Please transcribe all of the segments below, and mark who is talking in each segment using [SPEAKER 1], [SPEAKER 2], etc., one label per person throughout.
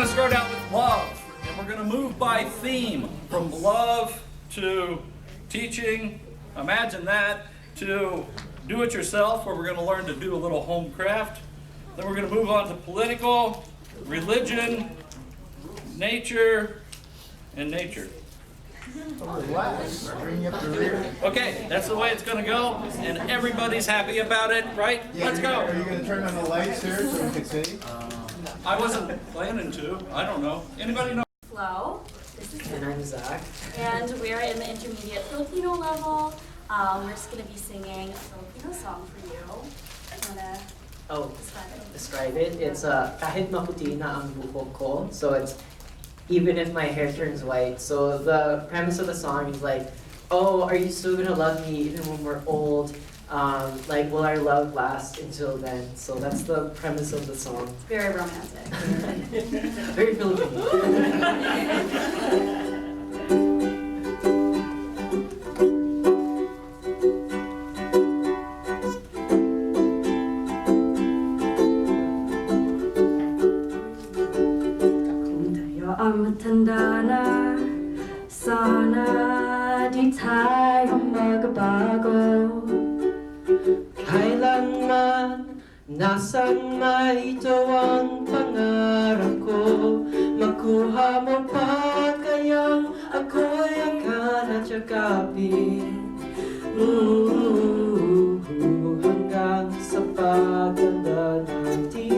[SPEAKER 1] going to start out with love, and we're going to move by theme from love to teaching, imagine that, to do-it-yourself, where we're going to learn to do a little home craft. Then we're going to move on to political, religion, nature, and nature. Okay, that's the way it's going to go, and everybody's happy about it, right?
[SPEAKER 2] Yeah,
[SPEAKER 1] Let's go.
[SPEAKER 2] Are you going to turn on the lights here so we can see?
[SPEAKER 1] I wasn't planning to. I don't know. Anybody know?
[SPEAKER 3] Flo. This is
[SPEAKER 4] And I'm Zach.
[SPEAKER 3] And we're in the intermediate Filipino level. We're just going to be singing a Filipino song for you.
[SPEAKER 4] Oh,
[SPEAKER 3] Describe it.
[SPEAKER 4] describe it. It's kahit maputi na ang buhok ko. So it's even if my hair turns white. So the premise of the song is like, oh, are you still gonna love me even when we're old? Like, will our love last until then? So that's the premise of the song.
[SPEAKER 3] It's very romantic.
[SPEAKER 4] Very Filipino.
[SPEAKER 3] Ang matanda na, sana di tayo magbago.
[SPEAKER 4] Kailanman, nasan na ito ang pangarap ko? Makuha mo pa kayang ako'y akan at yakapin. Hanggang sa pagtanda natin.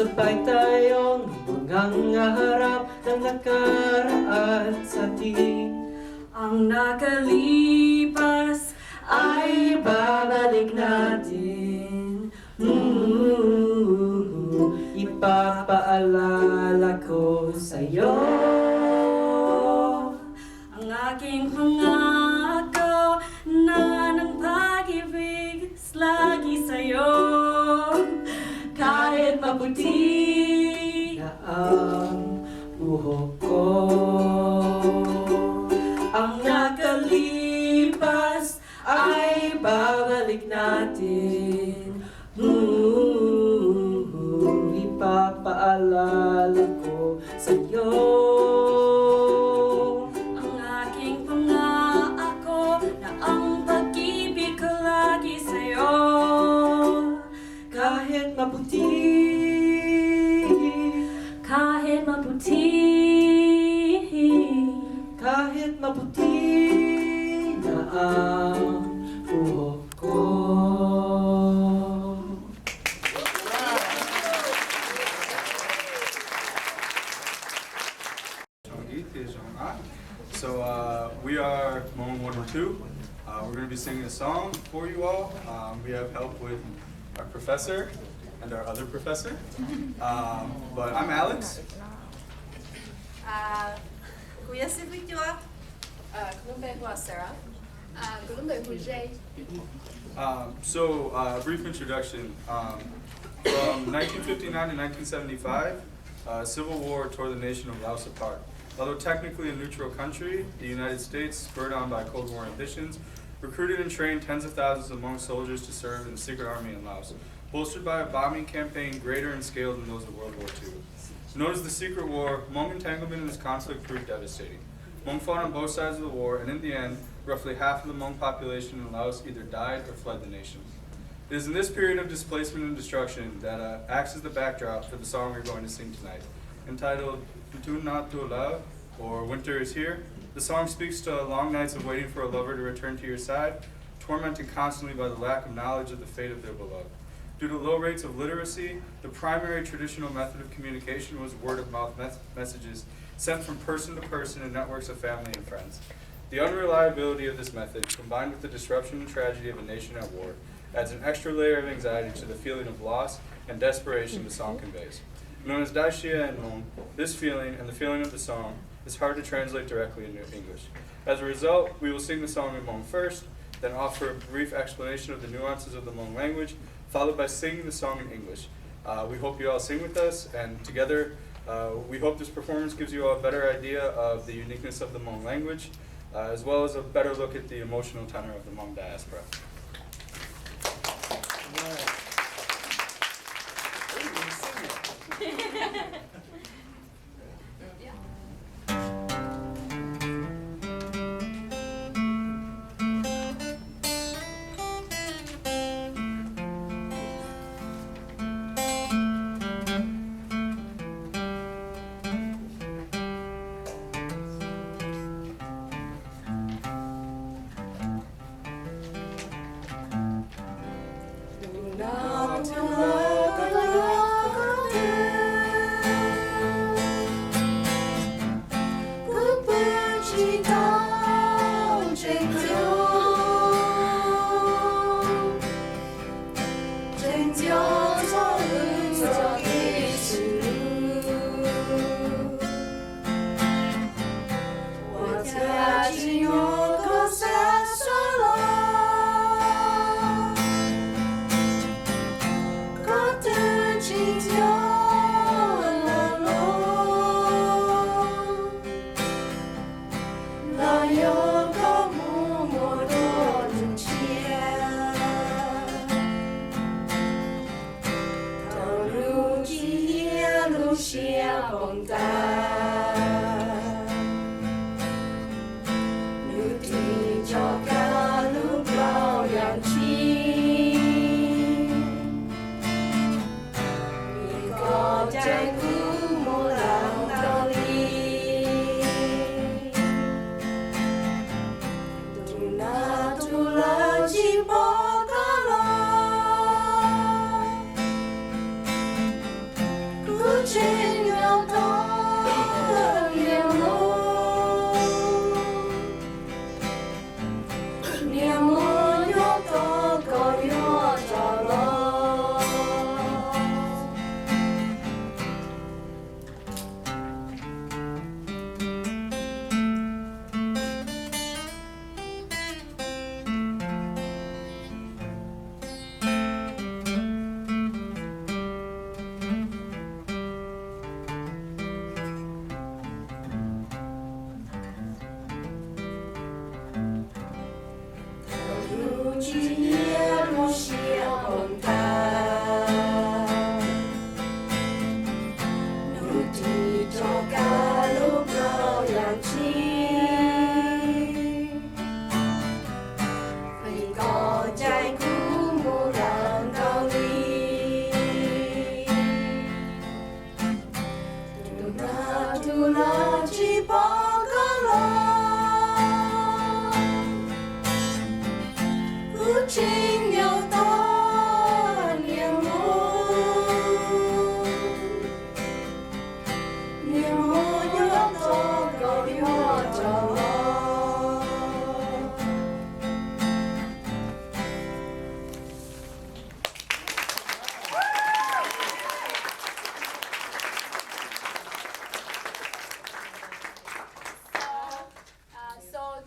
[SPEAKER 4] Sabay tayong mangangarap ng nakaraan sa atin.
[SPEAKER 3] Ang nakalipas ay babalik natin.
[SPEAKER 4] Ipapaalala ko sa'yo
[SPEAKER 3] ang aking pangako na ng pag-ibig lagi sa'yo. Kahit maputi
[SPEAKER 4] na ang buhok ko.
[SPEAKER 3] ang nakalipas ay babalik natin.
[SPEAKER 4] Ipapaalala ko sa'yo
[SPEAKER 3] Ang aking pangako na ang pag-ibig ko lagi sa'yo.
[SPEAKER 4] kahit maputi.
[SPEAKER 3] Kahit maputi,
[SPEAKER 4] Kahit maputi na ang buhok ko.
[SPEAKER 5] So we are Moment 1 and 2. We're going to be singing a song for you all. We have help with our professor and our other professor. But I'm Alex.
[SPEAKER 6] Kuya si Victor. Kulumbe ko Sarah. Kulumbe ko Jay.
[SPEAKER 5] So a brief introduction. From 1959 to 1975, Civil War tore the nation of Laos apart. Although technically a neutral country, the United States, spurred on by Cold War ambitions, recruited and trained tens of thousands of Hmong soldiers to serve in the secret army in Laos, bolstered by a bombing campaign greater in scale than those of World War II. Known as the Secret War, Hmong entanglement in this conflict proved devastating. Hmong fought on both sides of the war, and in the end, roughly half of the Hmong population in Laos either died or fled the nation. It is in this period of displacement and destruction that acts as the backdrop for the song we're going to sing tonight. Entitled "Tun Na Tu Love," or Winter is Here, the song speaks to long nights of waiting for a lover to return to your side, tormented constantly by the lack of knowledge of the fate of their beloved. Due to low rates of literacy, the primary traditional method of communication was word-of-mouth messages sent from person to person in networks of family and friends. The unreliability of this method, combined with the disruption and tragedy of a nation at war, adds an extra layer of anxiety to the feeling of loss and desperation the song conveys. Known as Daishia in Hmong, this feeling and the feeling of the song is hard to translate directly into English. As a result, we will sing the song in Hmong first, then offer a brief explanation of the nuances of the Hmong language, followed by singing the song in English. We hope you all sing with us, and together we hope this performance gives you all a better idea of the uniqueness of the Hmong language, as well as a better look at the emotional tenor of the Hmong diaspora.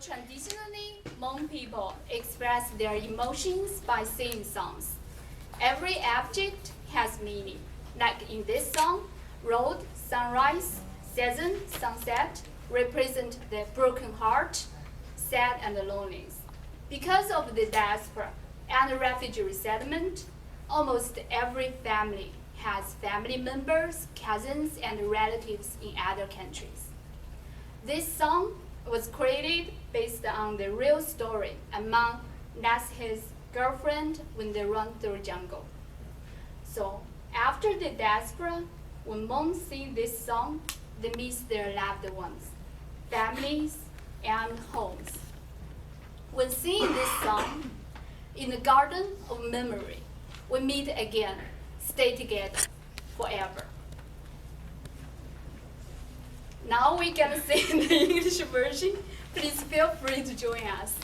[SPEAKER 6] Traditionally, Hmong people express their emotions by singing songs. Every object has meaning. Like in this song, road, sunrise, season, sunset represent the broken heart, sad and loneliness. Because of the diaspora and refugee resettlement, almost every family has family members, cousins, and relatives in other countries. This song was created based on the real story among lost his girlfriend when they run through jungle. So after the diaspora, when Hmong sing this song, they miss their loved ones, families, and homes. When singing this song, in the garden of memory, we meet again, stay together forever. Now we're gonna sing the English version. Please feel free to join us.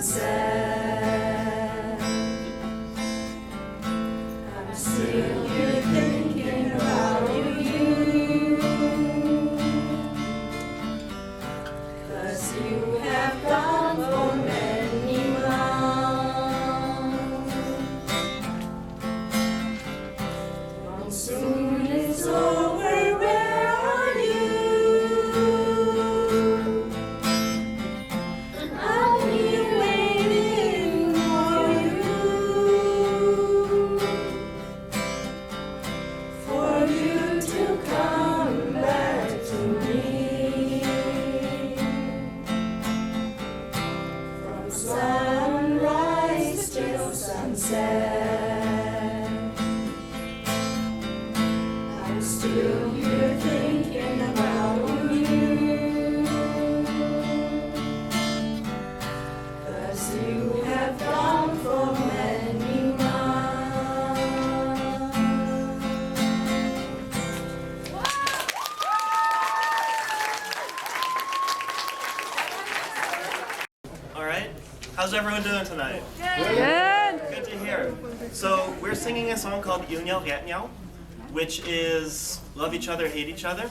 [SPEAKER 7] sunset. I'm still here thinking about you. 'Cause you have gone for many months. Monsoon is over, where are you? I'll be waiting for you to come back to me. From sunrise till sunset, I'm still here thinking about you. 'Cause you have gone for many months.
[SPEAKER 8] All right. How's everyone doing tonight? Good to hear. So we're singing a song called Yêu nhau ghét nhau, which is love each other, hate each other.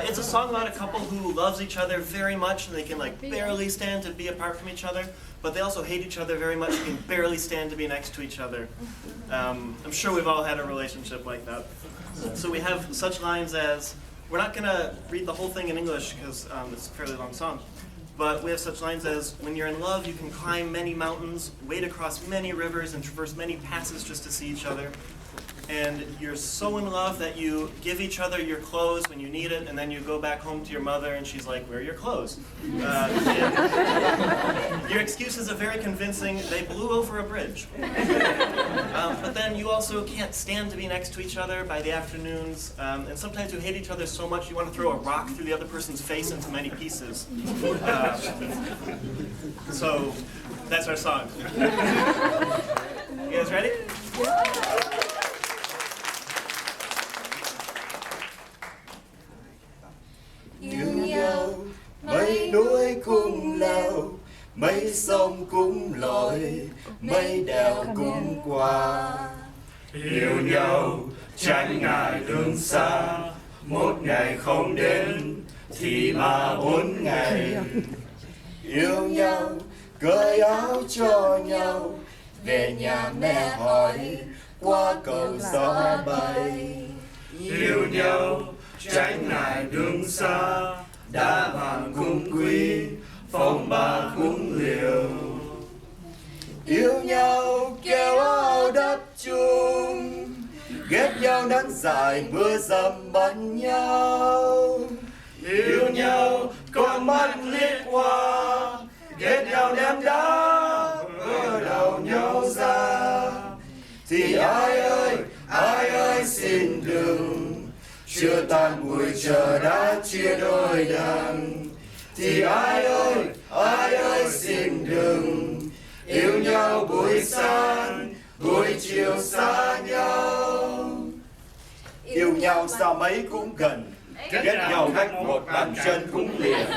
[SPEAKER 8] It's a song about a couple who loves each other very much and they can like barely stand to be apart from each other, but they also hate each other very much and can barely stand to be next to each other. I'm sure we've all had a relationship like that. So we have such lines as, we're not going to read the whole thing in English because it's a fairly long song, but we have such lines as, when you're in love, you can climb many mountains, wade across many rivers, and traverse many passes just to see each other. And you're so in love that you give each other your clothes when you need it, and then you go back home to your mother and she's like, where are your clothes? Your excuses are very convincing. They blew over a bridge. But then you also can't stand to be next to each other by the afternoons, and sometimes you hate each other so much you want to throw a rock through the other person's face into many pieces. So that's our song. You guys ready?
[SPEAKER 7] Yêu nhau mấy núi cùng leo, mấy sông cũng lội, mấy đèo cũng qua.
[SPEAKER 5] Yêu nhau tránh ngại đường xa, một ngày không đến thì mà 4 ngày.
[SPEAKER 7] Yêu nhau cởi áo cho nhau, về nhà mẹ hỏi qua cầu gió bay.
[SPEAKER 5] Yêu nhau tránh ngại đường xa, đã vàng cũng quý, phòng bà cũng liều.
[SPEAKER 7] Yêu nhau kéo áo đắp chung, ghét nhau nắng dài mưa dầm bắn nhau.
[SPEAKER 5] Yêu nhau con mắt liếc qua, ghét nhau ném đá, vỡ đầu nhau ra.
[SPEAKER 7] Thì ai ơi xin đừng, chưa tan buổi chờ đã chia đôi đàn. Thì ai ơi xin đừng, yêu nhau buổi sáng, buổi chiều xa nhau. Yêu nhau sao mấy cũng gần, ghét nhau cách một bàn chân cũng liền.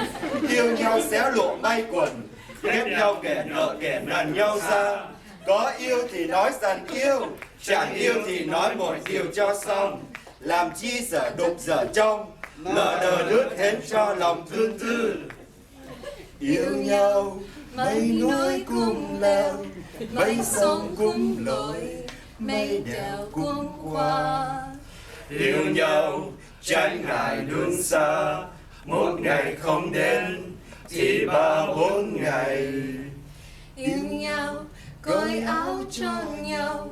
[SPEAKER 7] Yêu nhau xé lộ may quần, ghét nhau kẻ nợ kẻ nần nhau ra. Có yêu thì nói rằng yêu, chẳng yêu thì nói một điều cho xong. Làm chi giờ đục giờ trong, lỡ đờ lướt hết cho lòng thương tư. Yêu nhau mấy núi cùng leo, mấy sông cũng lội, mấy đèo cũng qua.
[SPEAKER 5] Yêu nhau tránh ngại đường xa, một ngày không đến thì 3-4 ngày.
[SPEAKER 7] Yêu nhau cởi áo cho nhau,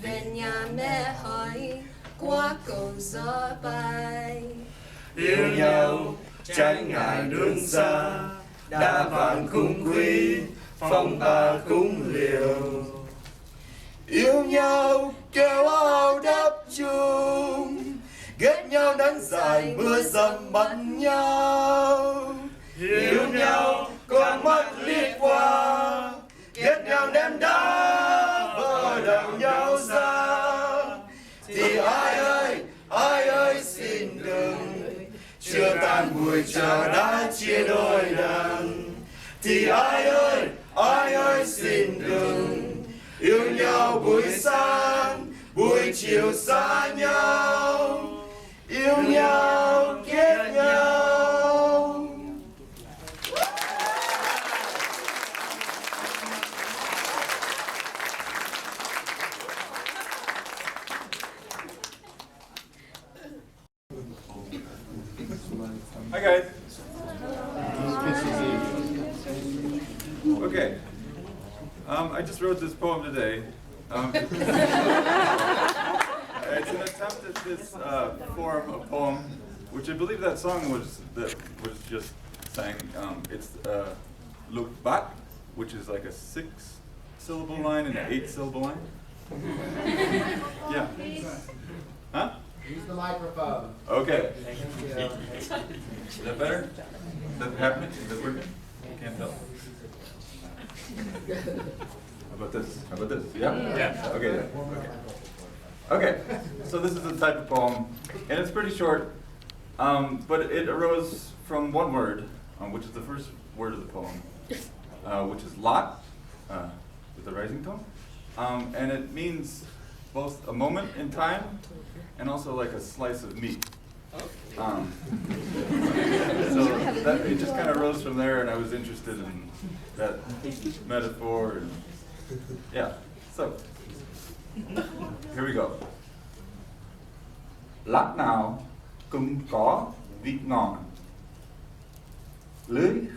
[SPEAKER 7] về nhà mẹ hỏi qua cầu gió bay.
[SPEAKER 5] Yêu nhau tránh ngại đường xa, đã vàng cũng quý, phòng bà cũng liều.
[SPEAKER 7] Yêu nhau kéo áo đắp chung, ghét nhau nắng dài mưa dầm bắn nhau.
[SPEAKER 5] Yêu nhau con mắt liếc qua, ghét nhau ném đá, vỡ đầu nhau ra.
[SPEAKER 7] Thì ai ơi xin đừng, chưa tan buổi chờ đã chia đôi đàn. Thì ai ai ơi xin đừng yêu nhau buổi sáng buổi chiều xa nhau yêu nhau ghét nhau.
[SPEAKER 5] Hi guys. Okay. I just wrote this poem today. It's an attempt at this form of poem, which I believe that song was just sang. It's Look Back, which is like a 6-syllable line and an 8-syllable line. Yeah. Huh?
[SPEAKER 2] Use the microphone.
[SPEAKER 5] Okay.
[SPEAKER 2] Yeah.
[SPEAKER 5] Is that better? Is that happening? Is that working? I can't tell. How about this? How about this? Yeah? Yeah. Okay. Okay. So this is the type of poem, and it's pretty short, but it arose from one word, which is the first word of the poem, which is lot, with the rising tone, and it means both a moment in time and also like a slice of meat. So it just kind of rose from there, and I was interested in that metaphor, and yeah. So here we go. Lát nào cũng có vị ngon, lưỡi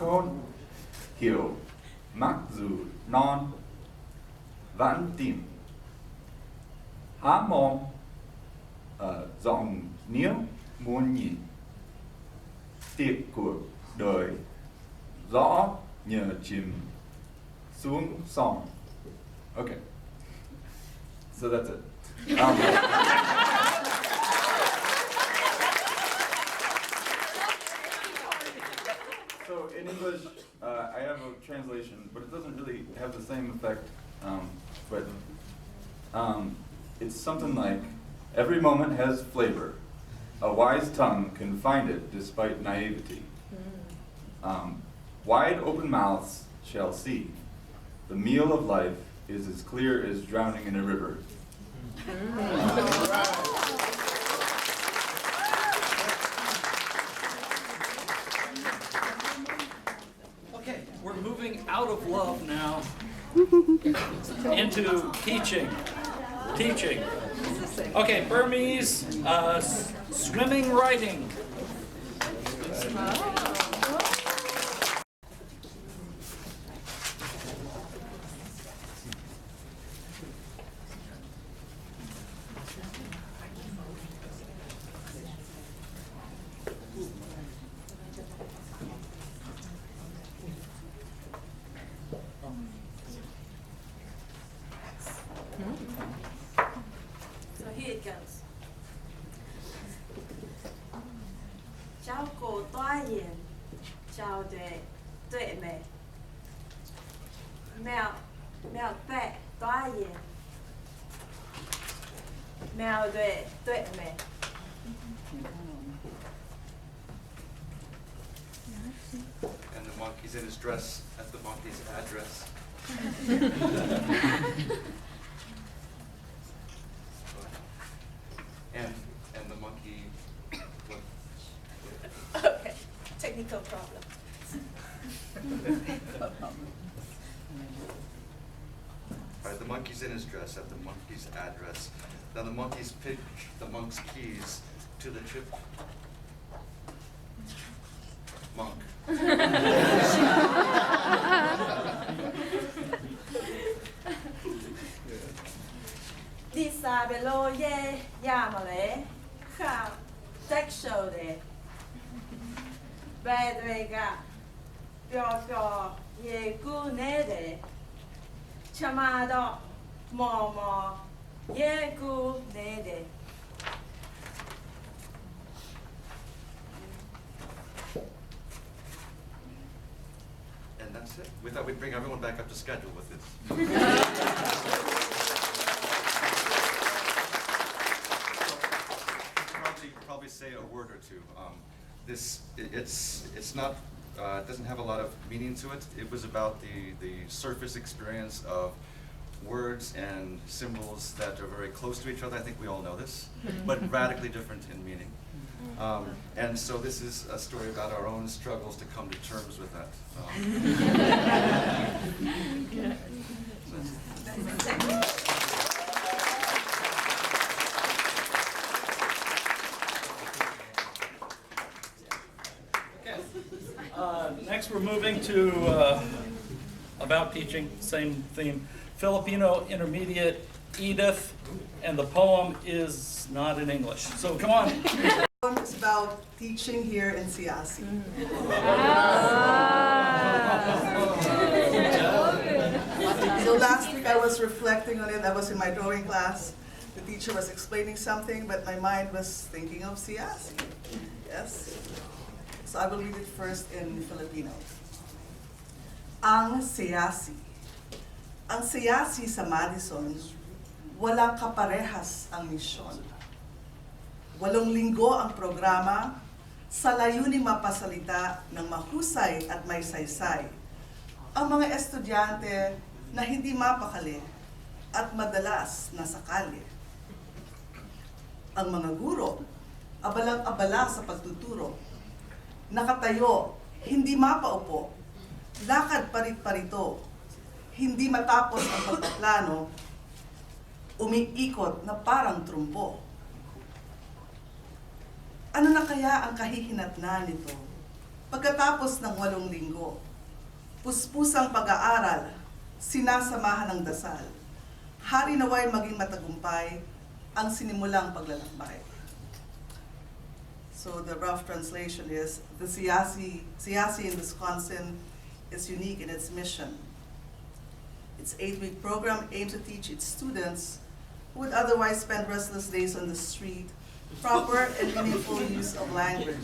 [SPEAKER 5] khôn hiểu mặc dù non vẫn tìm. Há mồm rộng nếu muốn nhìn, tiệc cuộc đời rõ nhờ chìm xuống sông. Okay, so that's it. So in English, I have a translation, but it doesn't really have the same effect. It's something like, every moment has flavor. A wise tongue can find it despite naivety. Wide open mouths shall see. The meal of life is as clear as drowning in a river.
[SPEAKER 1] Okay, we're moving out of love now into teaching. Teaching. Okay, Burmese, swimming writing.
[SPEAKER 9] So here it goes. Chào cô toa yen, chào tuệ mẹ. Mèo bẹ toa yen. Mèo tuệ mẹ.
[SPEAKER 10] And the monkey's in his dress at the monkey's address. And the monkey.
[SPEAKER 9] Okay, technical problem.
[SPEAKER 10] Right, the monkey's in his dress at the monkey's address. Now the monkeys pitch the monk's keys to the chip monk.
[SPEAKER 9] Lisa below ye yamale, ha, tek shode. Bedwega, pyo ye gu nede. Chamado, momo, ye gu nede.
[SPEAKER 10] And that's it. We thought we'd bring everyone back up to schedule with this. Probably say a word or two. It's not doesn't have a lot of meaning to it. It was about the surface experience of words and symbols that are very close to each other. I think we all know this, but radically different in meaning. And so this is a story about our own struggles to come to terms with that.
[SPEAKER 1] Next, we're moving to about teaching, same theme. Filipino Intermediate, Edith, and the poem is not in English. So come on.
[SPEAKER 11] The poem is about teaching here in SEASSI. So last week I was reflecting on it. I was in my drawing class. The teacher was explaining something, but my mind was thinking of SEASSI. Yes? So I will read it first in Filipino. Ang SEASSI. Ang SEASSI sa Madison, walang kaparehas ang misyon. 8 linggo ang programa sa layuning mapasalita ng mahusay at may saysay ang mga estudyante na hindi mapakali at madalas nasakali. Ang mga guro, abalang-abala sa pagtuturo, nakatayo, hindi mapaupo, lakad parit-parito, hindi matapos ang pagpaplano, umiikot na parang trumpo. Ano na kaya ang kahihinatnan nito? Pagkatapos ng 8 linggo, puspusang pag-aaral, sinasamahan ng dasal, hari naway maging matagumpay ang sinimulang paglalakbay. So the rough translation is, the SEASSI in Wisconsin is unique in its mission. Its 8-week program aims to teach its students who would otherwise spend restless days on the street proper and meaningful use of language.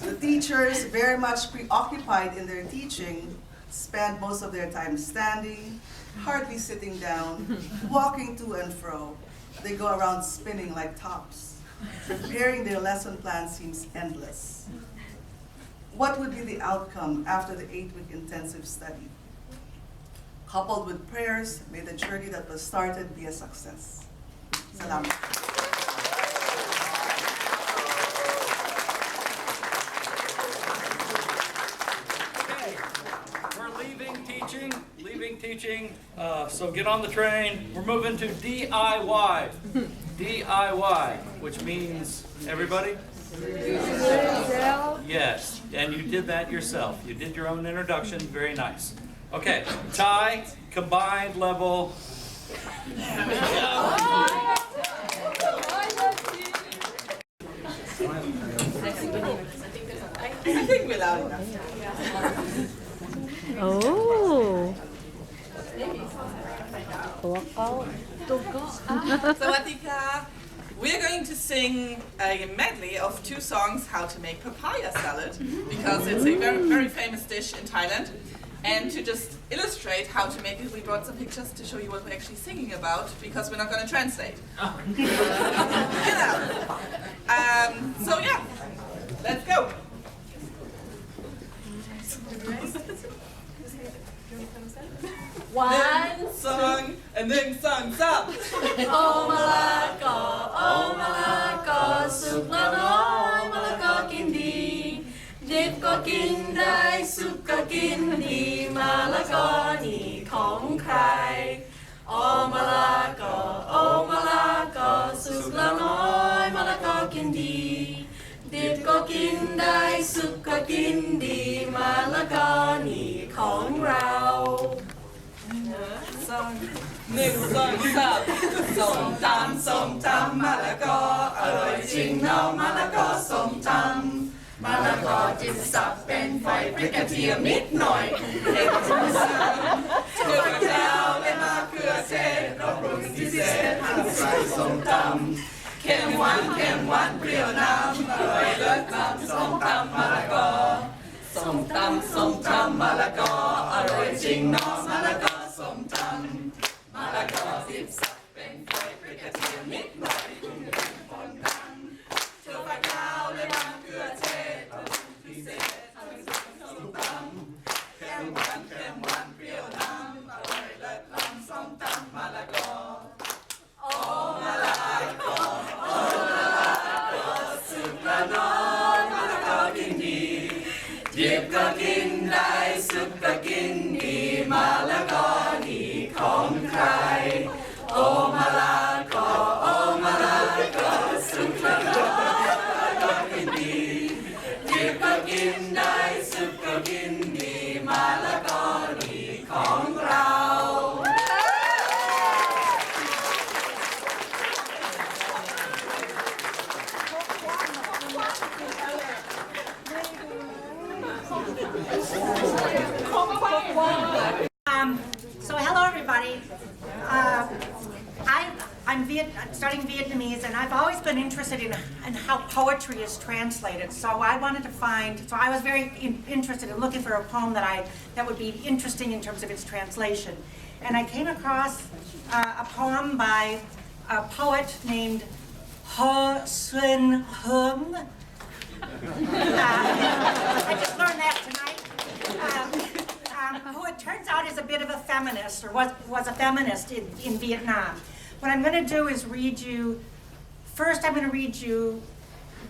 [SPEAKER 11] The teachers, very much preoccupied in their teaching, spend most of their time standing, hardly sitting down, walking to and fro. They go around spinning like tops. Preparing their lesson plan seems endless. What would be the outcome after the 8-week intensive study? Coupled with prayers, may the journey that was started be a success. Salamat.
[SPEAKER 1] Okay, we're leaving teaching, so get on the train. We're moving to DIY. DIY, which means, everybody? Yes, and you did that yourself. You did your own introduction, very nice. Okay, Thai, combined level.
[SPEAKER 11] I think we're loud enough.
[SPEAKER 12] Oh.
[SPEAKER 11] Sawadika. We're going to sing a medley of 2 songs, How to Make Papaya Salad, because it's a very, very famous dish in Thailand. And to just illustrate how to make it, we brought some pictures to show you what we're actually singing about, because we're not going to translate. So yeah, let's go.
[SPEAKER 3] One
[SPEAKER 11] song, and then songs up.
[SPEAKER 3] Oh Malacca, sup la noi, Malacca kindi. Dip ko kin dai, sup ko kin di, Malacca ni kong krai. Oh Malacca, sup la noi, Malacca kindi. Dip ko kin dai, sup ko kin di, Malacca ni kong rao.
[SPEAKER 11] Song, new song, up. Som tam, Malacca, อร่อยจริงเนาะ Malacca ส้มตำ Malacca จิ้มสับเป็นไฟพริกกระเทียมนิดหน่อยเด็กจิ้มสับเกลือแก้วและมะเขือเทศเราปรุงพิเศษหั่นใส่ส้มตำเค็มหวานเปรี้ยวน้ำอร่อยเลิศล้ำส้มตำ Malacca ส้มตำ Malacca อร่อยจริงเนาะ Malacca ส้มตำ Malacca จิ้มสับเป็นไฟพริกกระเทียมนิดหน่อยคนดังเชื่อปลาขาวและมะเขือเทศพิเศษ ยิบก็กินได้สุกก็กินดีมะละกอนี่ของใครโอมะละกอโอมะละกอสุกละกอก็กินดียิบก็กินได้สุกก็กินดีมะละกอนี่ของเรา
[SPEAKER 12] So hello everybody. I'm studying Vietnamese and I've always been interested in how poetry is translated. So I was very interested in looking for a poem that would be interesting in terms of its translation. And I came across a poem by a poet named Ho Xuân Hung. I just learned that tonight. Who it turns out is a bit of a feminist, or was a feminist in Vietnam. What I'm going to do is read you, first I'm going to read you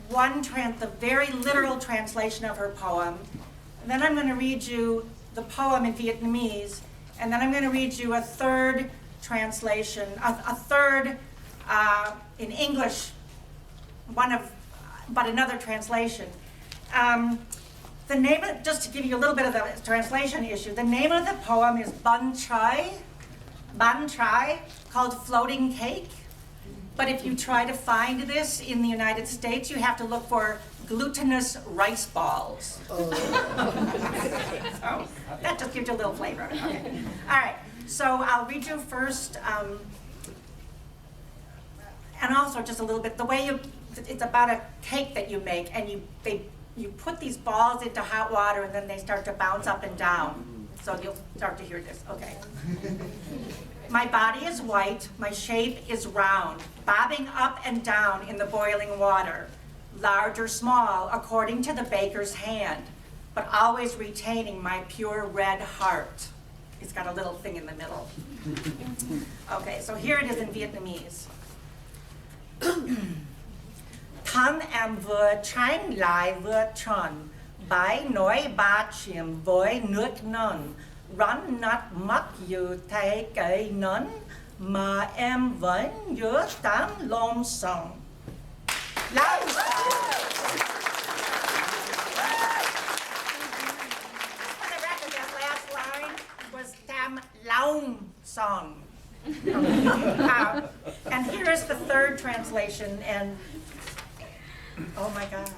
[SPEAKER 12] the very literal translation of her poem, and then I'm going to read you the poem in Vietnamese, and then I'm going to read you a third translation, a third in English, but another translation. The name of, just to give you a little bit of the translation issue, the name of the poem is Bun Chai, called Floating Cake. But if you try to find this in the United States, you have to look for glutinous rice balls. Oh, that just gives you a little flavor. Okay. All right, so I'll read you first, and also just a little bit, the way it's about a cake that you make, and you put these balls into hot water and then they start to bounce up and down. So you'll start to hear this, okay. My body is white, my shape is round, bobbing up and down in the boiling water, large or small according to the baker's hand, but always retaining my pure red heart. It's got a little thing in the middle. Okay, so here it is in Vietnamese. Thân em vừa tránh lại vừa tròn, bãi nổi ba chìm với nước non, rắn nát mắt dù thấy cây nón, mà em vẫn nhớ tán lom sòng. For the record, that last line was Tam Long Song. And here's the third translation, and oh my God.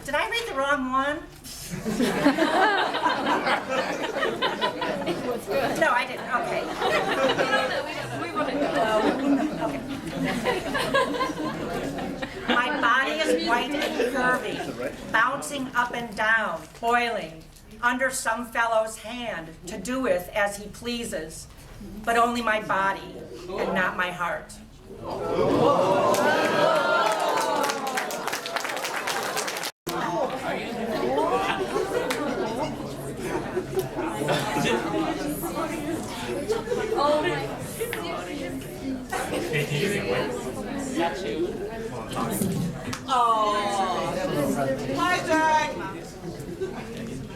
[SPEAKER 12] Did I read the wrong one? No, I didn't. Okay. Okay. My body is white and curvy, bouncing up and down, boiling, under some fellow's hand, to do with as he pleases, but only my body and not my heart.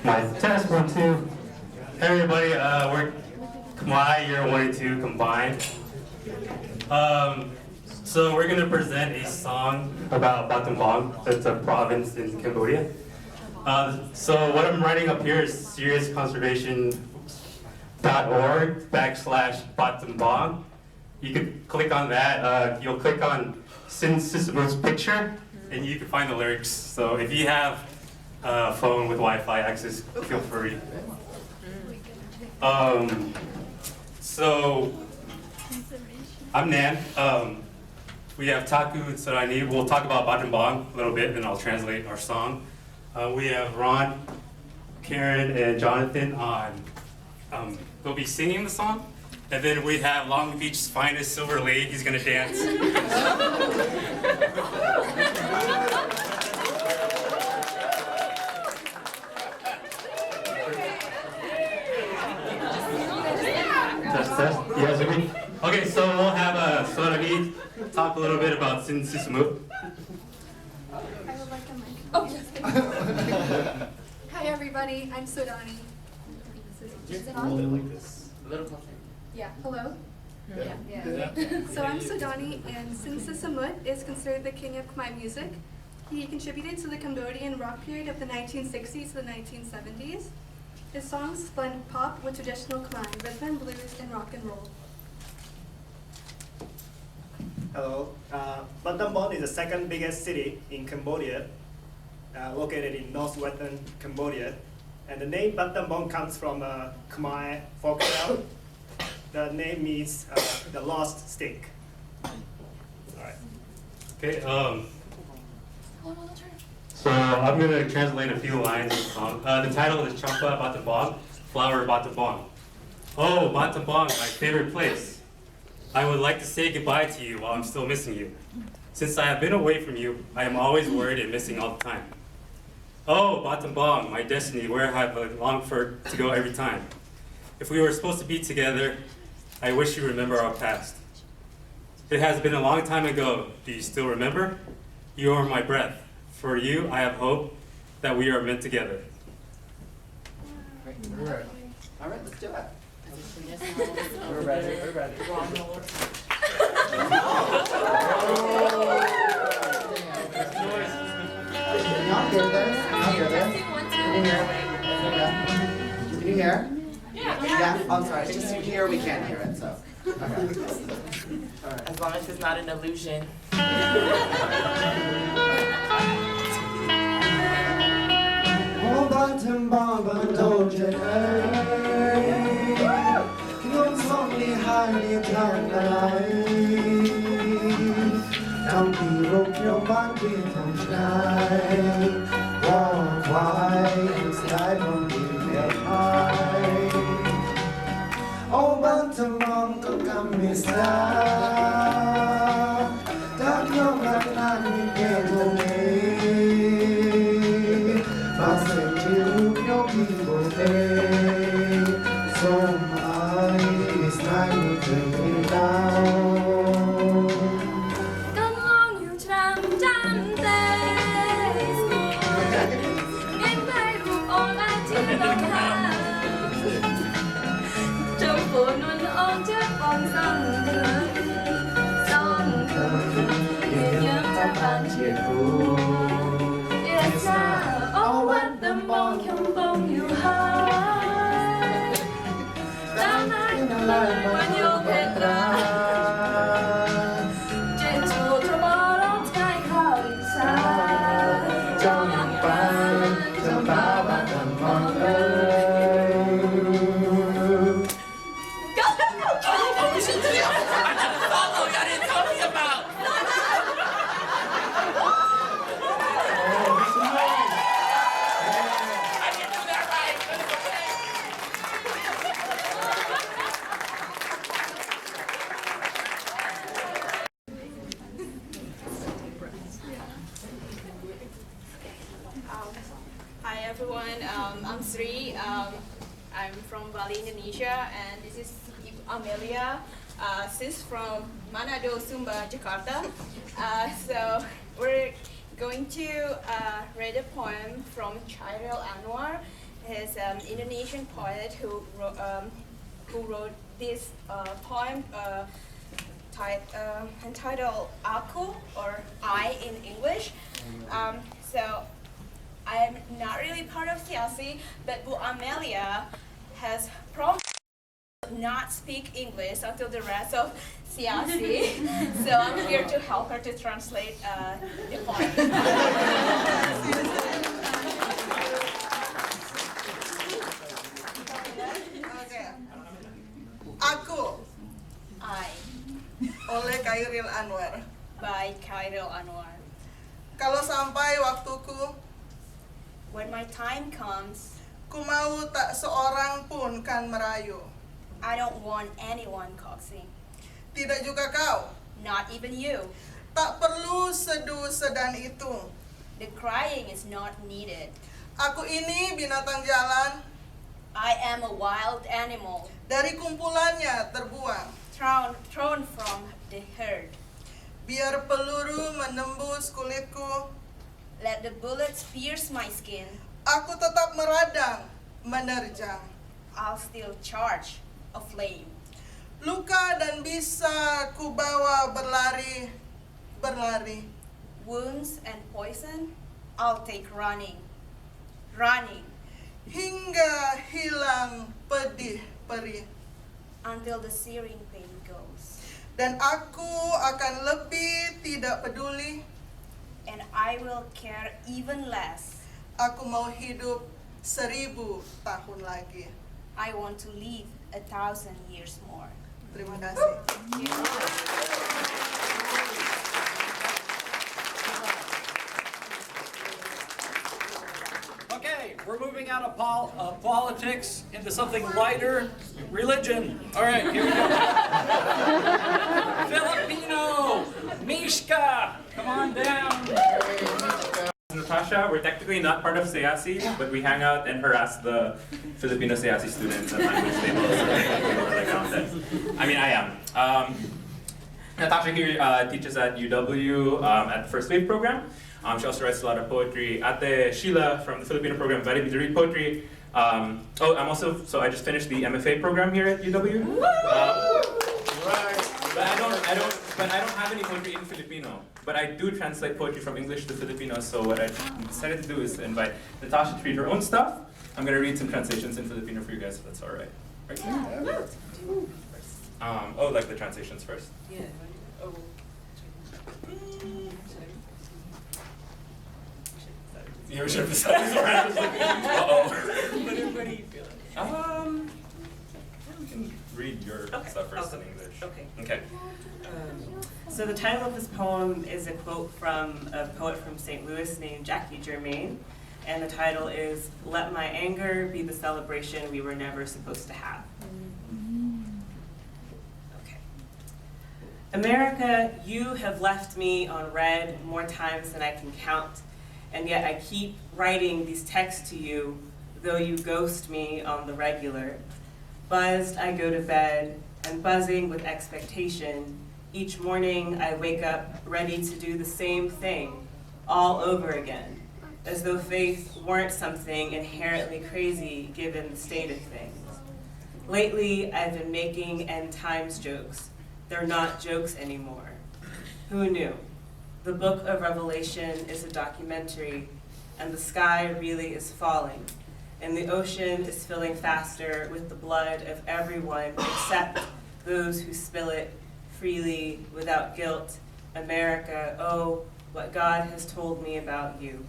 [SPEAKER 13] My test 1, 2. Everybody, we're Khmer year 1 and 2 combined. So we're gonna present a song about Battambang Bang. It's a province in Cambodia. So what I'm writing up here is seriousconservation.org/Battambang Bang. You can click on that. You'll click on Sin Sisimo's picture, and you can find the lyrics. So if you have a phone with Wi-Fi access, feel free. So I'm Nan. We have Taku and Sarani. We'll talk about Battambang Bang a little bit, and I'll translate our song. We have Ron, Karen, and Jonathan on. They'll be singing the song. And then we have Long Beach's finest Silver Lake. He's gonna dance. Test. You guys hear me? Okay, so we'll have Sorani talk a little bit about Sin Sismu.
[SPEAKER 3] I would like a mic. Oh, just kidding. Hi everybody, I'm Sudani. Is it on?
[SPEAKER 2] A little closer.
[SPEAKER 3] Yeah, hello? Yeah. So I'm Sudani, and Sin Sisamut is considered the king of Khmer music. He contributed to the Cambodian rock period of the 1960s to the 1970s. His songs blend pop with traditional Khmer, rhythm and blues, and rock and roll.
[SPEAKER 14] Hello. Battambang is the second biggest city in Cambodia, located in northwestern Cambodia. And the name Battambang comes from a Khmer folktale. The name means the lost stick. All right.
[SPEAKER 13] Okay, so I'm going to translate a few lines of the song. The title is Champa Battambang, Flower Battambang. Oh, Battambang, my favorite place. I would like to say goodbye to you while I'm still missing you. Since I have been away from you, I am always worried and missing all the time. Oh, Battambang, my destiny, where have I longed for to go every time. If we were supposed to be together, I wish you remember our past. It has been a long time ago. Do you still remember? You are my breath. For you, I have hope that we are meant together.
[SPEAKER 2] All right, let's do it. We're ready. We're ready. Can y'all hear this? Can y'all hear this? Can you hear? Yeah. Oh, I'm sorry. It's just here we can't hear it. So. Okay. All right.
[SPEAKER 11] As long as it's not an illusion.
[SPEAKER 7] Oh, Battambang, Bandoja, Knowns only highly down the line. Don't rope your body from sky. Walk wide, sky won't be high. Oh, Battambang, come miss Dark no black night, we get away. So my is time to take me down.
[SPEAKER 3] Come on, you tram jam days. In my room, all I do don't have. Trong phố luôn ôm chiếc vòng song thường. Song thường, nhớ nhớ ta bàn chia buồn. It's now, oh, what the bong không bong you high. Down night, when you're Petra. Trên chùa tomorrow, sky how it's high. Trong ba Battambang
[SPEAKER 15] Hi everyone, I'm Sri. I'm from Bali, Indonesia, and this is Amelia. She's from Manado, Sumba, Jakarta. So we're going to read a poem from Chairil Anwar. He's an Indonesian poet who wrote this poem entitled Aku, or I in English. So I'm not really part of SEASSI, but Bu Amelia has promised to not speak English until the rest of SEASSI. So I'm here to help her to translate the poem.
[SPEAKER 11] Okay. Aku.
[SPEAKER 15] I.
[SPEAKER 11] Oleh Chairil Anwar.
[SPEAKER 15] By Chairil Anwar.
[SPEAKER 11] Kalau sampai waktuku,
[SPEAKER 15] when my time comes,
[SPEAKER 11] ku mau tak seorang pun kan merayu.
[SPEAKER 15] I don't want anyone coaxing.
[SPEAKER 11] Tidak juga kau.
[SPEAKER 15] Not even you.
[SPEAKER 11] Tak perlu sedu sedan itu.
[SPEAKER 15] The crying is not needed.
[SPEAKER 11] Aku ini binatang jalan.
[SPEAKER 15] I am a wild animal.
[SPEAKER 11] Dari kumpulannya terbuang.
[SPEAKER 15] thrown from the herd.
[SPEAKER 11] Biar peluru menembus kulitku,
[SPEAKER 15] Let the bullets pierce my skin.
[SPEAKER 11] aku tetap meradang, menerjang.
[SPEAKER 15] I'll still charge a flame.
[SPEAKER 11] Luka dan bisa ku bawa berlari, berlari.
[SPEAKER 15] Wounds and poison, I'll take running. Running
[SPEAKER 11] Hingga hilang pedih perih.
[SPEAKER 15] until the searing pain goes.
[SPEAKER 11] Dan aku akan lebih tidak peduli.
[SPEAKER 15] And I will care even less.
[SPEAKER 11] Aku mau hidup 1000 tahun lagi.
[SPEAKER 15] I want to live 1,000 years more.
[SPEAKER 11] Terima kasih.
[SPEAKER 1] Okay, we're moving out of politics into something lighter, religion. All right, here we go. Filipino, Mishka, come on down.
[SPEAKER 16] Natasha, we're technically not part of SEASSI, but we hang out and harass the Filipino SEASSI students at language tables so they can go like content. I mean, I am. Natasha here teaches at UW at the First Wave program. She also writes a lot of poetry. Ate Sheila from the Filipino program invited me to read poetry. I'm also, so I just finished the MFA program here at UW. But I don't have any poetry in Filipino. But I do translate poetry from English to Filipino, so what I decided to do is invite Natasha to read her own stuff. I'm going to read some translations in Filipino for you guys, if that's all right. Right? Yeah. Like the translations first.
[SPEAKER 11] Yeah. Oh.
[SPEAKER 16] Yeah, we should have decided this already. Uh-oh.
[SPEAKER 11] What do you feel like?
[SPEAKER 16] You can read your stuff first in English.
[SPEAKER 17] Okay.
[SPEAKER 16] Okay.
[SPEAKER 17] So the title of this poem is a quote from a poet from St. Louis named Jackie Germain, and the title is "Let My Anger Be the Celebration We Were Never Supposed to Have." Okay. America, you have left me on red more times than I can count, and yet I keep writing these texts to you, though you ghost me on the regular. Buzzed, I go to bed, and buzzing with expectation. Each morning I wake up ready to do the same thing all over again, as though faith weren't something inherently crazy given the state of things. Lately I've been making end times jokes. They're not jokes anymore. Who knew? The book of Revelation is a documentary, and the sky really is falling, and the ocean is filling faster with the blood of everyone except those who spill it freely, without guilt. America, oh, what God has told me about you.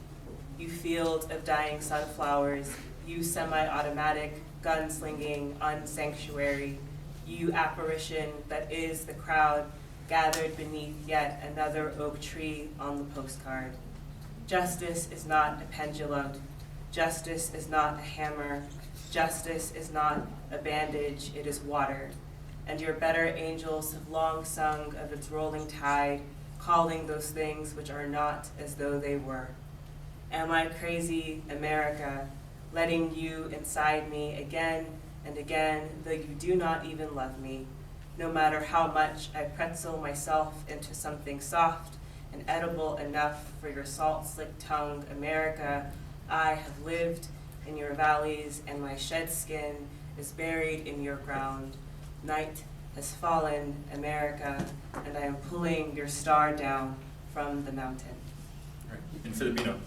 [SPEAKER 17] You field of dying sunflowers, you semi-automatic, gunslinging, unsanctuary, you apparition that is the crowd gathered beneath yet another oak tree on the postcard. Justice is not a pendulum. Justice is not a hammer. Justice is not a bandage, it is water. And your better angels have long sung of its rolling tide, calling those things which are not as though they were. Am I crazy, America, letting you inside me again and again, though you do not even love me, no matter how much I pretzel myself into something soft and edible enough for your salt-slick tongue, America, I have lived in your valleys and my shed skin is buried in your ground. Night has fallen, America, and I am pulling your star down from the mountain.
[SPEAKER 16] In Filipino.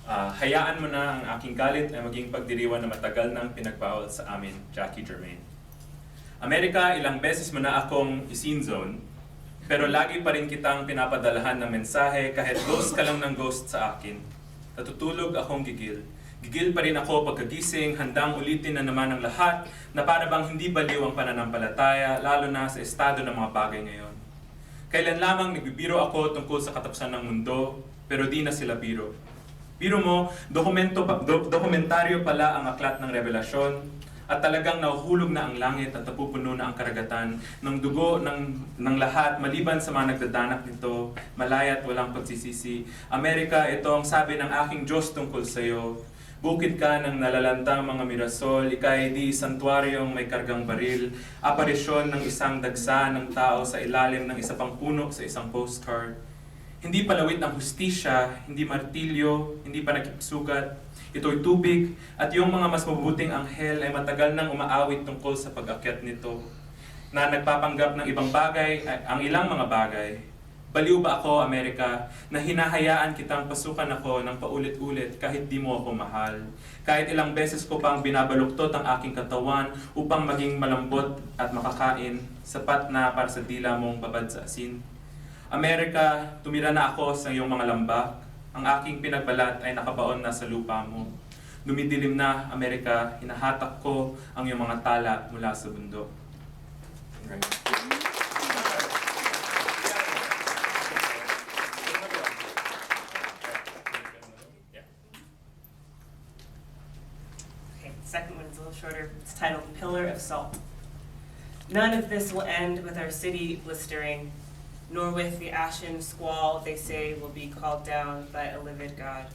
[SPEAKER 16] Hayaan mo na ang aking galit ay maging pagdiriwan na matagal nang pinagbawal sa amin, Jackie Germain. Amerika, ilang beses mo na akong isin-zone, pero lagi pa rin kitang pinapadalahan ng mensahe kahit ghost ka lang ng ghost sa akin. Natutulog akong gigil. Gigil pa rin ako pagkagising, handang ulitin na naman ang lahat na para bang hindi baliw ang pananampalataya, lalo na sa estado ng mga bagay ngayon. Kailan lamang nagbibiro ako tungkol sa katapusan ng mundo, pero di na sila biro. Biro mo, dokumentaryo pala ang aklat ng revelasyon, at talagang nahuhulog na ang langit at napupuno na ang karagatan ng dugo ng lahat maliban sa mga nagdadanak nito, malaya at walang pagsisisi. Amerika, ito ang sabi ng aking Diyos tungkol sa iyo. Bukid ka ng nalalantang mga mirasol, ika'y di santuaryong may kargang baril, aparisyon ng isang dagsa ng tao sa ilalim ng isa pang puno sa isang postcard. Hindi palawit ang hustisya, hindi martilyo, hindi panakipsugat. Ito'y tubig, at yung mga mas mabubuting anghel ay matagal nang umaawit tungkol sa pag-akyat nito, na nagpapanggap ng ibang bagay, ang ilang mga bagay. Baliw ba ako, Amerika, na hinahayaan kitang pasukan ako ng paulit-ulit kahit di mo ako mahal? Kahit ilang beses ko pang binabaluktot ang aking katawan upang maging malambot at makakain, sapat na para sa dila mong babad sa asin. Amerika, tumira na ako sa iyong mga lambak. Ang aking pinagbalat ay nakabaon na sa lupa mo. Dumidilim na, Amerika, hinahatak ko ang iyong mga tala mula sa bundok. Right.
[SPEAKER 17] Second one is a little shorter. It's titled Pillar of Salt. None of this will end with our city blistering, nor with the ashen squall they say will be called down by a livid God.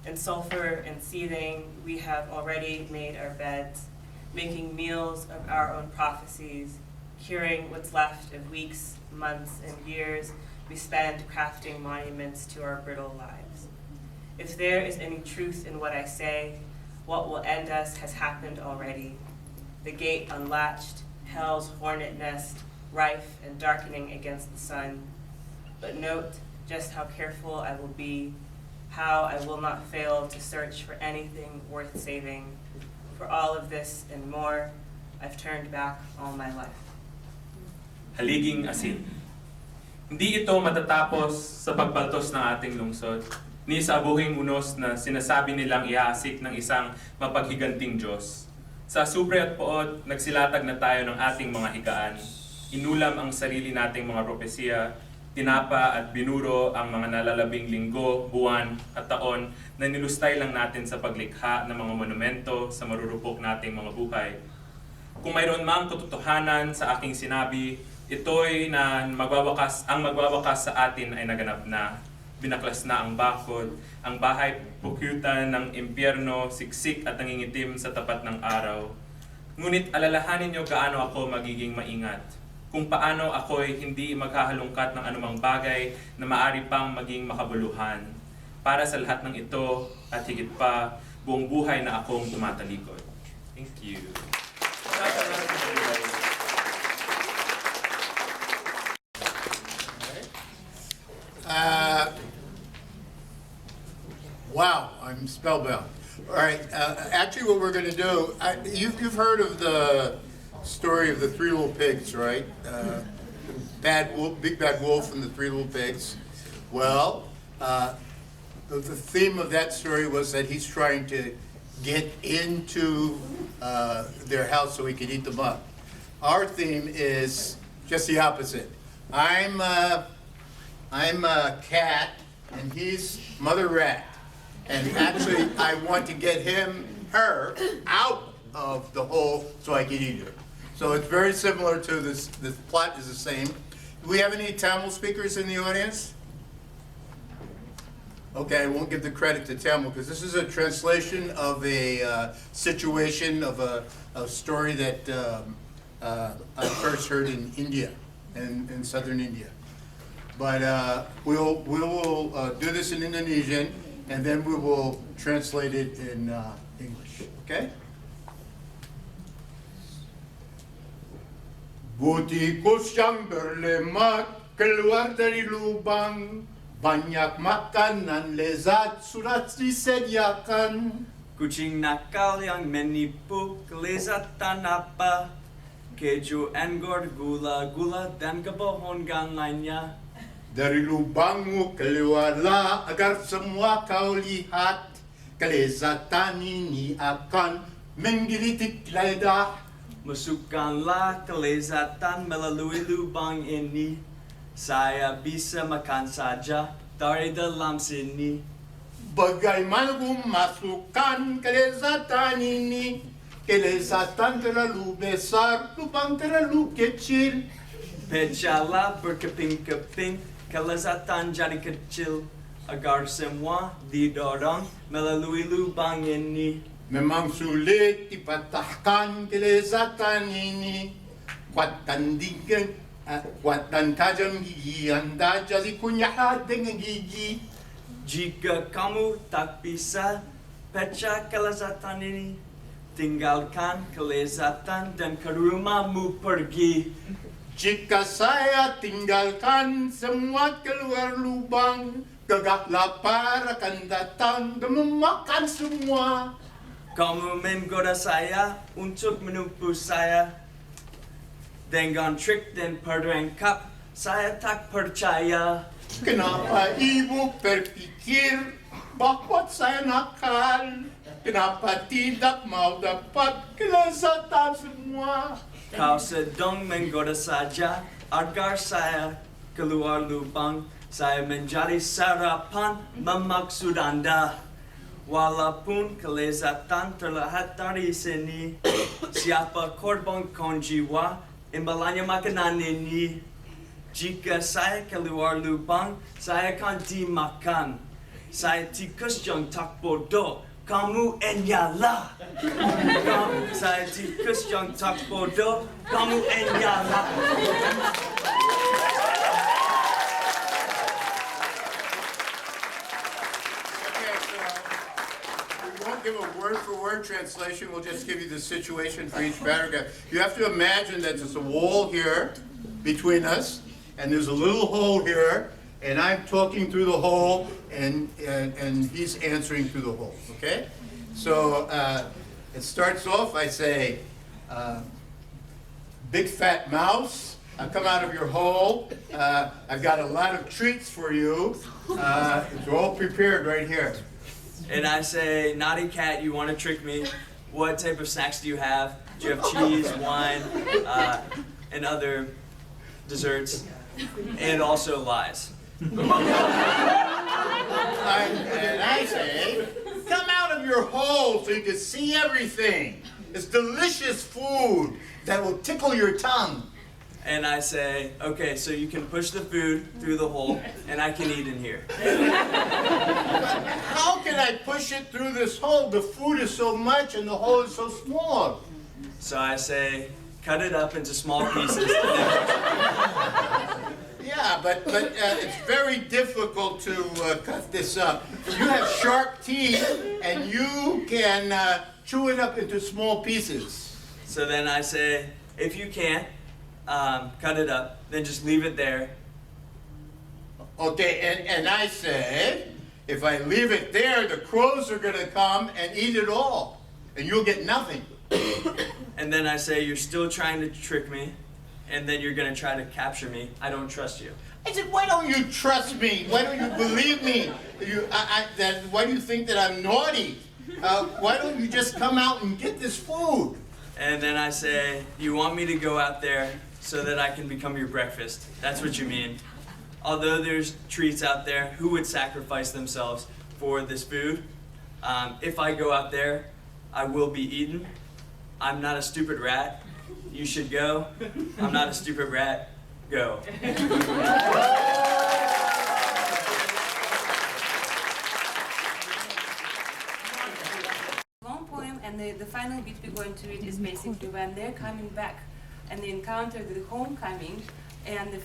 [SPEAKER 17] In sulfur and seething, we have already made our beds, making meals of our own prophecies, curing what's left of weeks, months, and years we spend crafting monuments to our brittle lives. If there is any truth in what I say, what will end us has happened already. The gate unlatched, hell's hornet nest, rife and darkening against the sun. But note just how careful I will be, how I will not fail to search for anything worth saving. For all of this and more, I've turned back all my life.
[SPEAKER 16] Haliging asin. Hindi ito matatapos sa pagbaltos ng ating lungsod, ni sa abuhing unos na sinasabi nilang ihaasik ng isang mapaghiganting Diyos. Sa supre at poot, nagsilatag na tayo ng ating mga higaan. Inulam ang sarili nating mga propesya, tinapa at binuro ang mga nalalabing linggo, buwan at taon na nilustay lang natin sa paglikha ng mga monumento sa marurupok nating mga buhay. Kung mayroon mang katotohanan sa aking sinabi, ito'y na magwawakas sa atin ay naganap na. Binaklas na ang bakod, ang bahay pukyutan ng impyerno, siksik at nangingitim sa tapat ng araw. Ngunit alalahanin niyo gaano ako magiging maingat, kung paano ako'y hindi maghahalungkat ng anumang bagay na maari pang maging makabuluhan. Para sa lahat ng ito at higit pa, buong buhay na akong tumatalikod. Thank you.
[SPEAKER 18] Wow, I'm spellbound. All right, actually what we're going to do, you've heard of the story of the Three Little Pigs, right? Big Bad Wolf and the Three Little Pigs. Well, the theme of that story was that he's trying to get into their house so he could eat them up. Our theme is just the opposite. I'm a cat and he's Mother Rat. And actually, I want to get her out of the hole so I can eat her. So it's very similar to this. The plot is the same. Do we have any Tamil speakers in the audience? Okay, I won't give the credit to Tamil because this is a translation of a situation of a story that I first heard in India, in southern India. But we will do this in Indonesian. And then we will translate it in English, okay? Butikus yang berlemak keluar dari lubang, banyak makanan lezat sudah disediakan.
[SPEAKER 19] Kucing nakal yang menipu kelezatan apa? Keju, engor, gula, dan kebohongan lainnya.
[SPEAKER 18] Dari lubangmu keluarlah agar semua kau lihat, kelezatan ini akan menggelitik lidah.
[SPEAKER 19] Masukkanlah kelezatan melalui lubang ini. Saya bisa makan saja dari dalam sini.
[SPEAKER 18] Bagaimana ku masukkan kelezatan ini? Kelezatan terlalu besar, lubang terlalu kecil.
[SPEAKER 19] Pecahlah berkeping-keping, kelezatan jadi kecil. agar semua didorong melalui lubang ini.
[SPEAKER 18] Memang sulit dipatahkan kelezatan ini. Kuatan tajam gigi Anda jadi kunyah dengan gigi.
[SPEAKER 19] Jika kamu tak bisa pecah kelezatan ini, tinggalkan kelezatan dan ke rumahmu pergi.
[SPEAKER 18] Jika saya tinggalkan semua keluar lubang, gegap lapar akan datang dan memakan semua.
[SPEAKER 19] Kamu menggoda saya untuk menipu saya dengan trik dan perangkap, saya tak percaya.
[SPEAKER 18] Kenapa ibu berpikir bahwa saya nakal? Kenapa tidak mau dapat kelezatan semua?
[SPEAKER 19] Kau sedang menggoda saja agar saya keluar lubang. Saya menjadi sarapan memaksud Anda. Walaupun kelezatan terlihat dari sini, siapa korban jiwa imbalannya makanan ini. Jika saya keluar lubang, saya akan dimakan. Saya tikus yang tak bodoh. Kamu enyalah. Saya tikus yang tak bodoh. Kamu enyalah.
[SPEAKER 18] Give a word-for-word translation. We'll just give you the situation for each paragraph. You have to imagine that there's a wall here between us, and there's a little hole here, and I'm talking through the hole, and he's answering through the hole. Okay? So it starts off. I say, "Big fat mouse, I come out of your hole. I've got a lot of treats for you. It's all prepared right here."
[SPEAKER 19] And I say, naughty cat, you want to trick me? What type of snacks do you have? Do you have cheese, wine, and other desserts? And also lies.
[SPEAKER 18] And I say, come out of your hole so you can see everything. It's delicious food that will tickle your tongue.
[SPEAKER 19] And I say, okay, so you can push the food through the hole, and I can eat in here.
[SPEAKER 18] How can I push it through this hole? The food is so much and the hole is so small.
[SPEAKER 19] So I say, cut it up into small pieces.
[SPEAKER 18] Yeah, but it's very difficult to cut this up. You have sharp teeth, and you can chew it up into small pieces.
[SPEAKER 19] So then I say, if you can't cut it up, then just leave it there.
[SPEAKER 18] Okay, and I say, if I leave it there, the crows are going to come and eat it all, and you'll get nothing.
[SPEAKER 19] And then I say, you're still trying to trick me, and then you're going to try to capture me. I don't trust you.
[SPEAKER 18] I said, why don't you trust me? Why don't you believe me? Why do you think that I'm naughty? Why don't you just come out and get this food?
[SPEAKER 19] And then I say, you want me to go out there so that I can become your breakfast. That's what you mean. Although there's treats out there, who would sacrifice themselves for this food? If I go out there, I will be eaten. I'm not a stupid rat. You should go. I'm not a stupid rat. Go.
[SPEAKER 17] Long poem, and the final bit we're going to read is basically when they're coming back and they encounter the homecoming, and the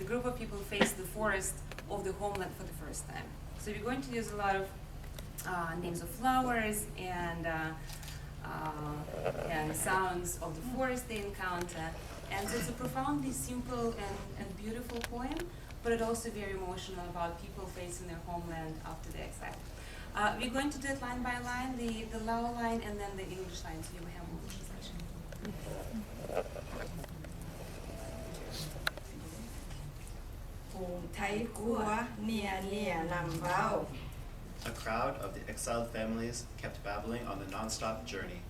[SPEAKER 17] group of people face the forest of the homeland for the first time. So we're going to use a lot of names of flowers and sounds of the forest they encounter. And so it's a profoundly simple and beautiful poem, but it's also very emotional about people facing their homeland after the exile. We're going to do it line by line, the Lao line and then the English line, so you will have more translation.
[SPEAKER 20] A crowd of the exiled families kept babbling on the non-stop journey.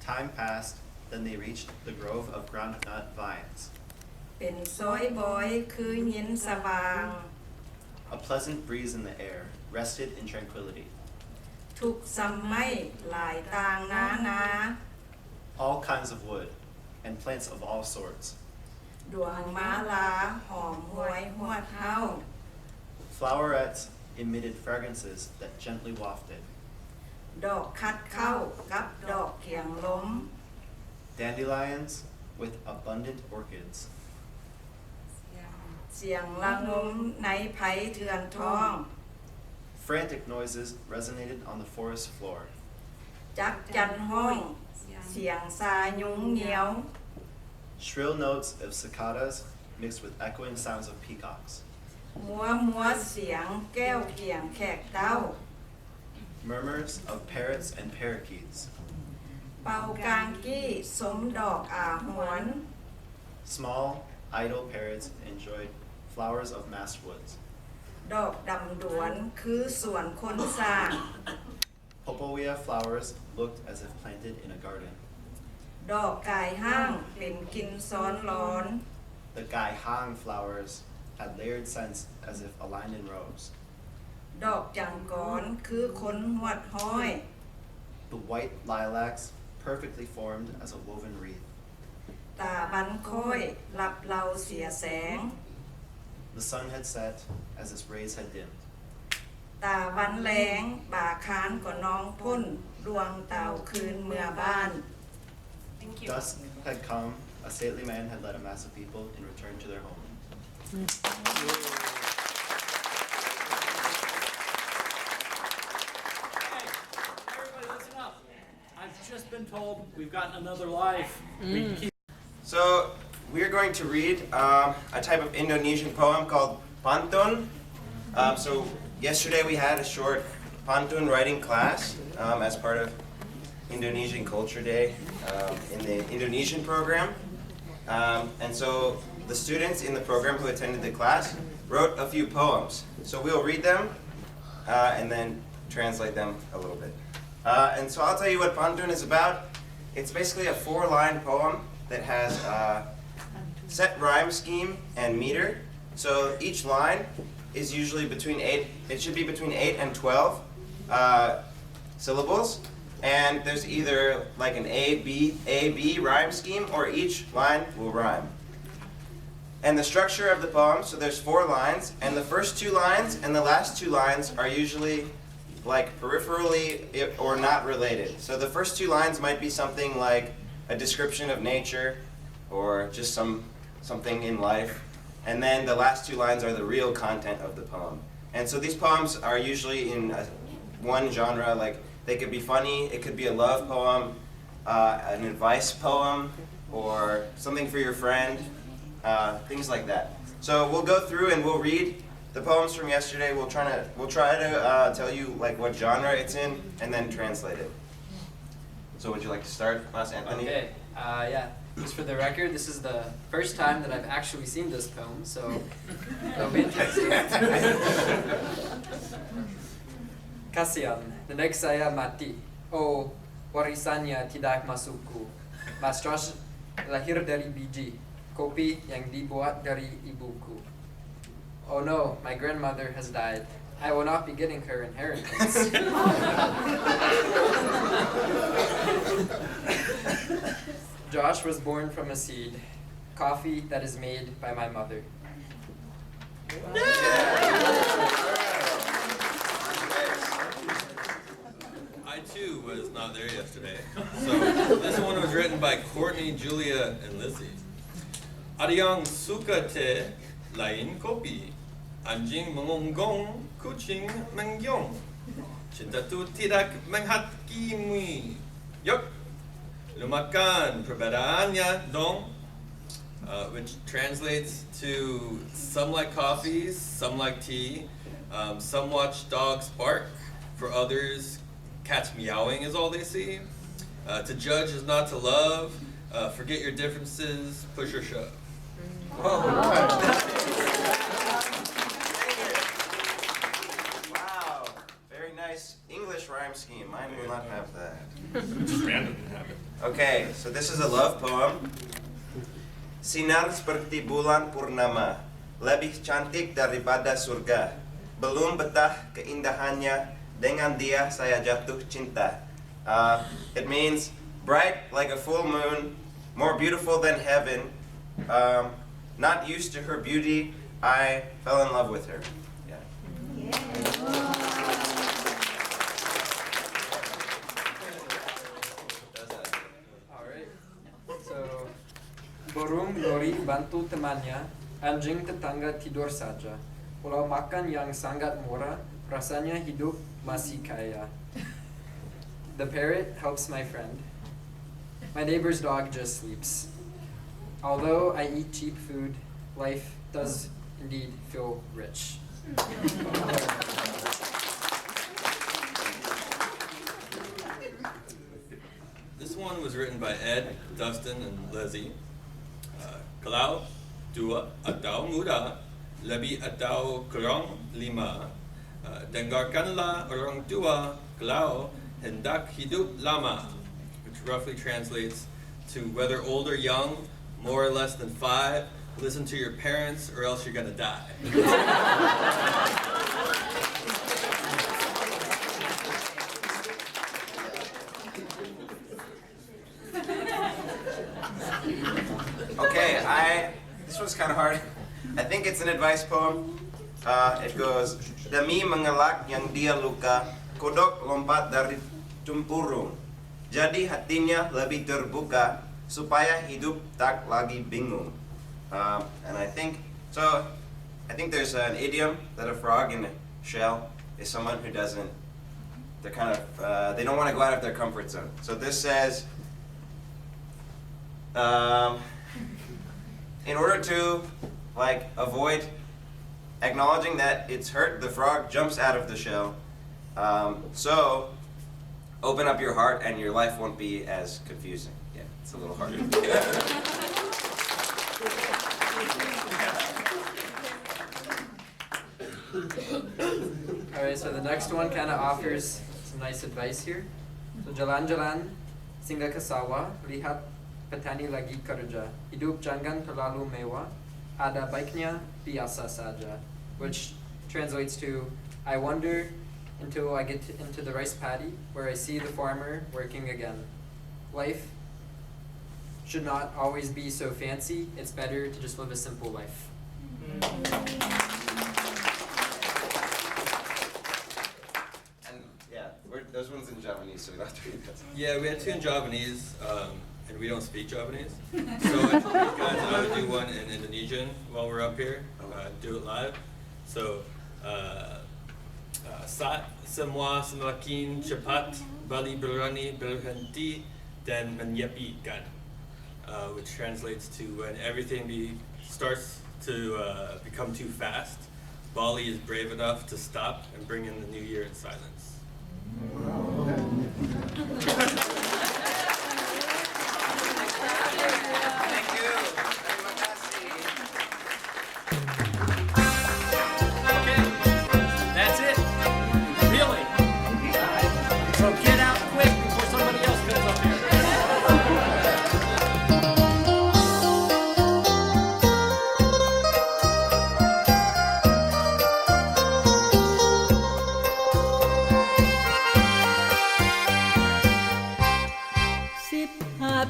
[SPEAKER 20] Time passed, then they reached the grove of groundnut vines. A pleasant breeze in the air rested in tranquility. All kinds of wood and plants of all sorts.
[SPEAKER 9] ดวงม้าลาหอมหวยหวดเฮา
[SPEAKER 20] Flowerets emitted fragrances that gently wafted.
[SPEAKER 9] ดอกคัดเข้ากับดอกเขียงล้ม
[SPEAKER 20] Dandelions with abundant orchids.
[SPEAKER 9] เสียงละงมในไผเถื่อนทอง
[SPEAKER 20] Frantic noises resonated on the forest floor.
[SPEAKER 9] จักจันห้องเสียงซายุ้งเหนียว
[SPEAKER 20] Shrill notes of cicadas mixed with echoing sounds of peacocks.
[SPEAKER 9] มัวเสียงแก้วเขียงแขกเต้า
[SPEAKER 20] Murmurs of parrots and parakeets.
[SPEAKER 9] เป่ากางกี้สมดอกอาหวน
[SPEAKER 20] Small, idle parrots enjoyed flowers of massed woods.
[SPEAKER 9] ดอกดำดวนคือสวนคนสร้าง
[SPEAKER 20] Popolea flowers looked as if planted in a garden.
[SPEAKER 9] ดอกกายห้างเป็นกินซ้อนร้อน
[SPEAKER 20] The gai hang flowers had layered scents as if aligned in rows.
[SPEAKER 9] ดอกจังกอนคือคนหวดห้อย
[SPEAKER 20] The white lilacs perfectly formed as a woven wreath.
[SPEAKER 9] ตาบันค่อยรับเราเสียแสง
[SPEAKER 20] The sun had set as its rays had dimmed.
[SPEAKER 9] ตาวันแรงบ่าคานก็น้องพ่นดวงเต่าคืนเมื่อบ้าน
[SPEAKER 20] Dusk had come, a stately man had led a mass of people in return to their home.
[SPEAKER 1] Everybody listen up. I've just been told we've gotten another life.
[SPEAKER 21] So we're going to read a type of Indonesian poem called pantun. So yesterday we had a short pantun writing class as part of Indonesian Culture Day in the Indonesian program. And so the students in the program who attended the class wrote a few poems. So we'll read them and then translate them a little bit. And so I'll tell you what pantun is about. It's basically a 4-line poem that has a set rhyme scheme and meter. So each line is usually between 8, it should be between 8 and 12 syllables. And there's either like an A-B rhyme scheme, or each line will rhyme. And the structure of the poem, so there's 4 lines, and the first 2 lines and the last 2 lines are usually like peripherally or not related. So the first 2 lines might be something like a description of nature or just something in life. And then the last 2 lines are the real content of the poem. And so these poems are usually in one genre, like they could be funny, it could be a love poem, an advice poem, or something for your friend, things like that. So we'll go through and we'll read the poems from yesterday. We'll try to tell you like what genre it's in and then translate it. So would you like to start, Mas Anthony?
[SPEAKER 4] Okay, yeah. Just for the record, this is the first time that I've actually seen this poem, so it'll be interesting. Kasihan, nenek saya mati. Oh, warisannya tidak masukku. Mas Josh lahir dari biji, kopi yang dibuat dari ibuku. Oh no, my grandmother has died. I will not be getting her inheritance. Josh was born from a seed, coffee that is made by my mother.
[SPEAKER 22] I too was not there yesterday. So this one was written by Courtney, Julia, and Lizzie. Adiyang suka te lain kopi, anjing mengonggong, kucing mengyong. Cinta tu tidak menghakimi. Yuk, lumakan perbedaannya dong. Which translates to some like coffees, some like tea, some watch dogs bark, for others cats meowing is all they see. To judge is not to love, forget your differences, push or shove.
[SPEAKER 21] Wow, very nice English rhyme scheme. Mine will not have that.
[SPEAKER 22] Just random to have it.
[SPEAKER 21] Okay, so this is a love poem. Sinar seperti bulan purnama, lebih cantik daripada surga. Belum betah keindahannya, dengan dia saya jatuh cinta. It means bright like a full moon, more beautiful than heaven. Not used to her beauty, I fell in love with her. Yeah.
[SPEAKER 6] Alright. So, burung lori bantu temannya, anjing tetangga tidur saja. Pulau makan yang sangat murah, rasanya hidup masih kaya. The parrot helps my friend. My neighbor's dog just sleeps. Although I eat cheap food, life does indeed feel rich.
[SPEAKER 22] This one was written by Ed, Dustin, and Leslie. Kalau dua atau muda lebih atau kurang lima, dengarkanlah orang tua kalau hendak hidup lama, which roughly translates to whether old or young, more or less than 5, listen to your parents or else you're gonna die.
[SPEAKER 21] Okay, this one's kind of hard. I think it's an advice poem. It goes, demi mengelak yang dia luka, kodok lompat dari tempurung. Jadi hatinya lebih terbuka, supaya hidup tak lagi bingung. And I think there's an idiom that a frog in a shell is someone who doesn't, they don't want to go out of their comfort zone. So this says, in order to avoid acknowledging that it's hurt, the frog jumps out of the shell. So open up your heart and your life won't be as confusing. Yeah, it's a little harder.
[SPEAKER 6] Alright, so the next one kind of offers some nice advice here. So jalan-jalan, singgah ke sawah, lihat petani lagi kerja. Hidup jangan terlalu mewah, ada baiknya biasa saja. Which translates to, I wonder until I get into the rice paddy, where I see the farmer working again. Life should not always be so fancy. It's better to just live a simple life.
[SPEAKER 21] And yeah, those ones in Japanese, so we don't have to read those.
[SPEAKER 22] Yeah, we had 2 in Japanese, and we don't speak Japanese. So I told you guys I would do one in Indonesian while we're up here, do it live. So, saat semua semakin cepat, Bali berani berhenti dan menyepikan, which translates to when everything starts to become too fast, Bali is brave enough to stop and bring in the new year in silence.
[SPEAKER 1] That's it. Really. So get out quick before somebody else comes up here.15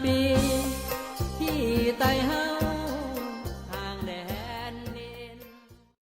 [SPEAKER 8] ปีที่ไต่เฮา